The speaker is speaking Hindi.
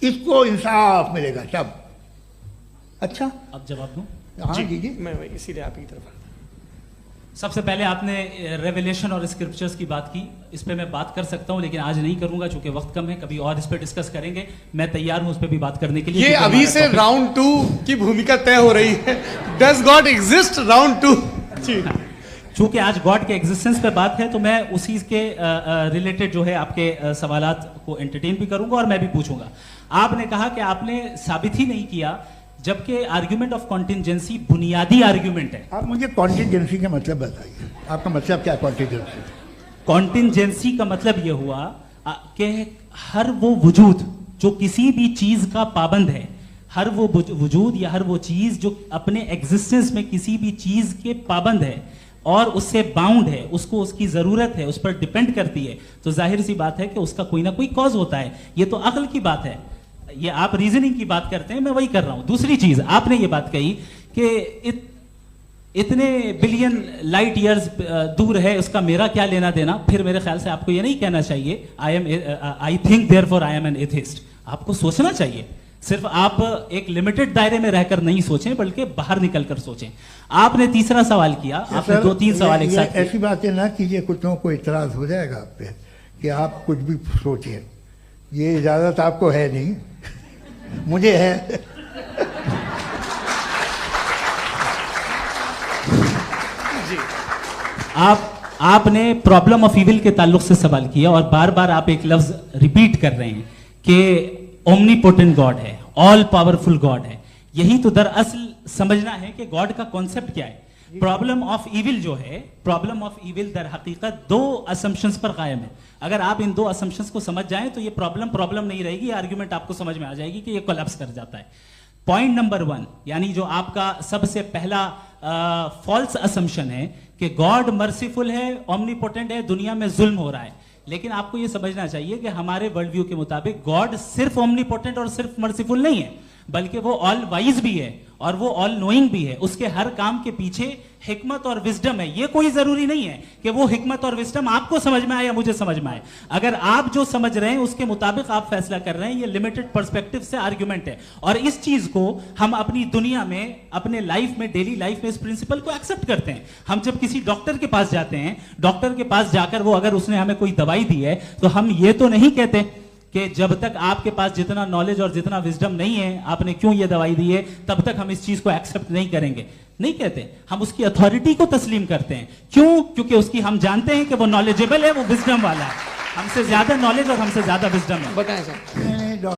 इसको इंसाफ मिलेगा सब। अच्छा, अब जवाब दूं? हाँ कीजिए। मैं इसीलिए आप की तरफ सबसे पहले आपने रेवलेशन और स्क्रिप्चर्स की बात की, इस पे मैं बात कर सकता हूं लेकिन आज नहीं करूंगा चूंकि वक्त कम है, कभी और इस पे डिस्कस करेंगे। मैं तैयार हूं उस पे भी बात करने के लिए। ये अभी से राउंड 2 की भूमिका तय हो रही है। Does God exist round 2। चूंकि आज गॉड के एग्जिस्टेंस पे बात है तो मैं उसी के रिलेटेड जो है आपके सवालात को एंटरटेन भी करूंगा और मैं भी पूछूंगा। आपने कहा कि आपने साबित ही नहीं किया, जबकि आर्ग्यूमेंट ऑफ कॉन्टिजेंसी बुनियादी आर्ग्यूमेंट है। आप मुझे कॉन्टिजेंसी का मतलब बताइए, आपका मतलब क्या कॉन्टिजेंसी? कॉन्टिजेंसी का मतलब यह हुआ कि हर वो वजूद जो किसी भी चीज का पाबंद है, हर वो वजूद या हर वो चीज जो अपने एग्जिस्टेंस में किसी भी चीज के पाबंद है और उससे बाउंड है, उसको उसकी जरूरत है, उस पर डिपेंड करती है, तो जाहिर सी बात है कि उसका कोई ना कोई कॉज होता है। ये तो अक्ल की बात है। ये आप रीजनिंग की बात करते हैं, मैं वही कर रहा हूं। दूसरी चीज आपने ये बात कही कि इतने बिलियन लाइट ईयर्स दूर है, उसका मेरा क्या लेना देना। फिर मेरे ख्याल से आपको ये नहीं कहना चाहिए I think therefore I am an atheist. आपको सोचना चाहिए, सिर्फ आप एक लिमिटेड दायरे में रहकर नहीं सोचें बल्कि बाहर निकलकर सोचें। आपने तीसरा सवाल किया, आपने 2-3 सवाल एक साथ। ऐसी बातें ना कीजिए, कुछ लोगों को इतराज हो जाएगा आप पे कि आप कुछ भी सोचिए। ये इजाजत आपको है नहीं, मुझे है। आपने प्रॉब्लम ऑफ इविल के ताल्लुक से सवाल किया और बार बार आप एक लफ्ज रिपीट कर रहे हैं कि ओमनीपोटेंट गॉड है, ऑल पावरफुल गॉड है। यही तो दरअसल समझना है कि गॉड का कॉन्सेप्ट क्या है। प्रॉब्लम ऑफ इविल जो है, प्रॉब्लम ऑफ इविल दर हकीकत 2 असम्पशंस पर कायम है। अगर आप इन 2 असम्पशंस को समझ जाएं तो ये प्रॉब्लम नहीं रहेगी, आर्ग्यूमेंट आपको समझ में आ जाएगी कि ये कोलैप्स कर जाता है। पॉइंट नंबर 1, यानी जो आपका सबसे पहला फॉल्स असम्पशन है कि गॉड मर्सीफुल है, ओमनीपोटेंट है, दुनिया में जुल्म हो रहा है। लेकिन आपको यह समझना चाहिए कि हमारे वर्ल्ड व्यू के मुताबिक गॉड सिर्फ ओमनीपोटेंट और सिर्फ मर्सीफुल नहीं है, बल्कि वो ऑल वाइज भी है और वो ऑल नोइंग भी है। उसके हर काम के पीछे हिकमत और विजडम है। ये कोई जरूरी नहीं है कि वो हिकमत और विजडम आपको समझ में आए या मुझे समझ में आए। अगर आप जो समझ रहे हैं उसके मुताबिक आप फैसला कर रहे हैं, ये लिमिटेड पर्सपेक्टिव से आर्ग्यूमेंट है। और इस चीज को हम अपनी दुनिया में, अपने लाइफ में, डेली लाइफ में इस प्रिंसिपल को एक्सेप्ट करते हैं। हम जब किसी डॉक्टर के पास जाते हैं, डॉक्टर के पास जाकर वो अगर उसने हमें कोई दवाई दी है तो हम ये तो नहीं कहते कि जब तक आपके पास जितना नॉलेज और जितना विजडम नहीं है, आपने क्यों ये दवाई दी है, तब तक हम इस चीज को एक्सेप्ट नहीं करेंगे। नहीं कहते, हम उसकी अथॉरिटी को तस्लीम करते हैं। क्यों? क्योंकि उसकी हम जानते हैं कि वो नॉलेजेबल है, वो विजडम वाला है, हमसे ज्यादा नॉलेज और हमसे ज्यादा विजडम है। बताएं सर।